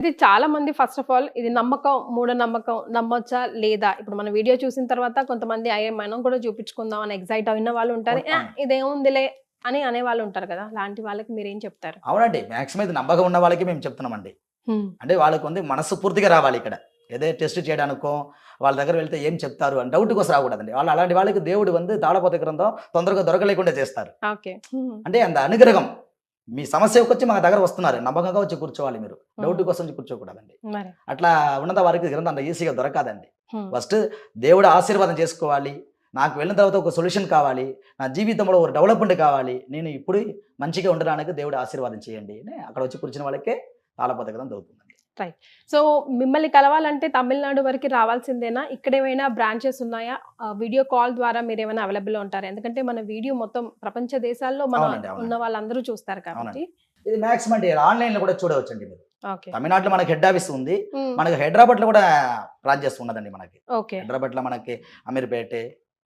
ఇది చాలా మంది ఫస్ట్ ఆఫ్ ఆల్ ఇది నమ్మకం, మూఢనమ్మకం, నమ్మొచ్చా లేదా? ఇప్పుడు మన వీడియో చూసిన తర్వాత కొంతమంది అయ్యే మనం కూడా చూపించుకుందాం అని ఎగ్జైట్ అయిన వాళ్ళు ఉంటారు. ఇదేముందిలే అని అనే వాళ్ళు ఉంటారు కదా, అలాంటి వాళ్ళకి మీరేం చెప్తారు? అవునండి, మాక్సిమం ఇది నమ్మకం ఉన్న వాళ్ళకి మేము చెప్తున్నామండి. అంటే వాళ్ళకు ఉంది మనసు పూర్తిగా రావాలి. ఇక్కడ ఏదో టెస్ట్ చేయడానికో వాళ్ళ దగ్గర వెళ్తే ఏం చెప్తారు అని డౌట్ కోసం రాకూడదండి. వాళ్ళు అలాంటి వాళ్ళకి దేవుడు తాళపోత గ్రంథం తొందరగా దొరకలేకుండా చేస్తారు. అంటే అంత అనుగ్రహం. మీ సమస్యకు వచ్చి మా దగ్గర వస్తున్నారు, నమ్మకంగా వచ్చి కూర్చోవాలి. మీరు డౌట్ కోసం వచ్చి కూర్చోకూడదండి. అట్లా ఉన్నంత వారికి గ్రంథం అంత ఈజీగా దొరకదండి. ఫస్ట్ దేవుడు ఆశీర్వాదం చేసుకోవాలి. నాకు వెళ్ళిన తర్వాత ఒక సొల్యూషన్ కావాలి, నా జీవితంలో ఒక డెవలప్మెంట్ కావాలి, నేను ఇప్పుడు మంచిగా ఉండడానికి దేవుడు ఆశీర్వాదం చేయండి అని అక్కడ వచ్చి కూర్చున్న వాళ్ళకే తాళపోత గ్రంథం దొరుకుతుందండి. రైట్. సో మిమ్మల్ని కలవాలంటే తమిళనాడు వరకు రావాల్సిందేనా? ఇక్కడ ఏమైనా బ్రాంచెస్ ఉన్నాయా? వీడియో కాల్ ద్వారా మీరు ఏమైనా అవైలబుల్ ఉంటారు? ఎందుకంటే మన వీడియో మొత్తం ప్రపంచ దేశాల్లో ఉన్న వాళ్ళందరూ చూస్తారు కాబట్టి ఇది మాక్సిమం అంటే ఆన్లైన్ లో కూడా చూడవచ్చండి. మీరు తమిళనాడులో మనకి హెడ్ ఆఫీస్ ఉంది, మనకి హైదరాబాద్ లో కూడా బ్రాంచెస్ ఉన్నదండి. మనకి హైదరాబాద్ లో మనకి అమీర్పేట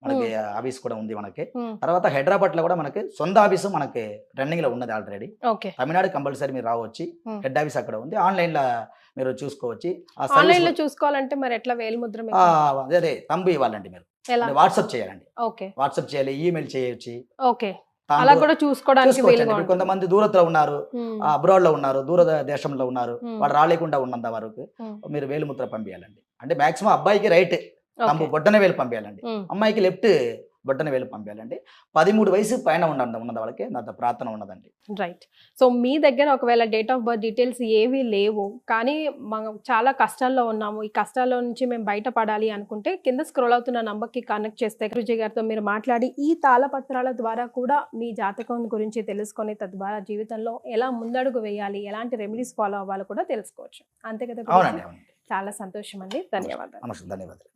మనకి ఆఫీస్ కూడా ఉంది మనకి. తర్వాత హైదరాబాద్ లో కూడా మనకి సొంత ఆఫీసు మనకి రన్నింగ్ లో ఉన్నది ఆల్రెడీ. తమిళనాడు కంపల్సరీ మీరు రావచ్చు, హెడ్ ఆఫీస్ అక్కడ ఉంది. ఆన్లైన్ లో మీరు చూసుకోవచ్చు. ఆన్లైన్ లో చూసుకోవాలంటే మరి ఎట్లా వేలిముద్ర? అదే తంబు ఇవ్వాలండి, మీరు వాట్సాప్ చేయాలండి. వాట్సాప్ చేయాలి, ఈమెయిల్ చేయొచ్చు. అలా కూడా చూసుకోవడానికి కొంతమంది దూరత్లో ఉన్నారు, అబ్రాడ్ లో ఉన్నారు, దూర దేశంలో ఉన్నారు, వాళ్ళు రాలేకుండా ఉన్నంత వరకు మీరు వేలిముద్ర పంపించాలండి. అంటే మాక్సిమం అబ్బాయికి రైట్ తంబు బొట్టన వేలు పంపించాలండి, అమ్మాయికి లెఫ్ట్ బొట్టన వేలు పంపించాలండి. 13 వయసు పైన ఉన్న వాళ్ళకి నాతో ప్రార్థన ఉన్నదండి. రైట్. సో మీ దగ్గర ఒకవేళ డేట్ ఆఫ్ బర్త్ డీటెయిల్స్ ఏవి లేవు, కానీ మనం చాలా కష్టాల్లో ఉన్నాము, ఈ కష్టాల్లో నుంచి మేము బయటపడాలి అనుకుంటే కింద స్క్రోల్ అవుతున్న నంబర్కి కనెక్ట్ చేస్తే గురూజీ గారితో మీరు మాట్లాడి ఈ తాళపత్రాల ద్వారా కూడా మీ జాతకం గురించి తెలుసుకొని తద్వారా జీవితంలో ఎలా ముందడుగు వేయాలి, ఎలాంటి రెమెడీస్ ఫాలో అవ్వాలో కూడా తెలుసుకోవచ్చు. అంతే కదా? అవునండి. చాలా సంతోషం అండి. ధన్యవాదాలు. ధన్యవాదాలు.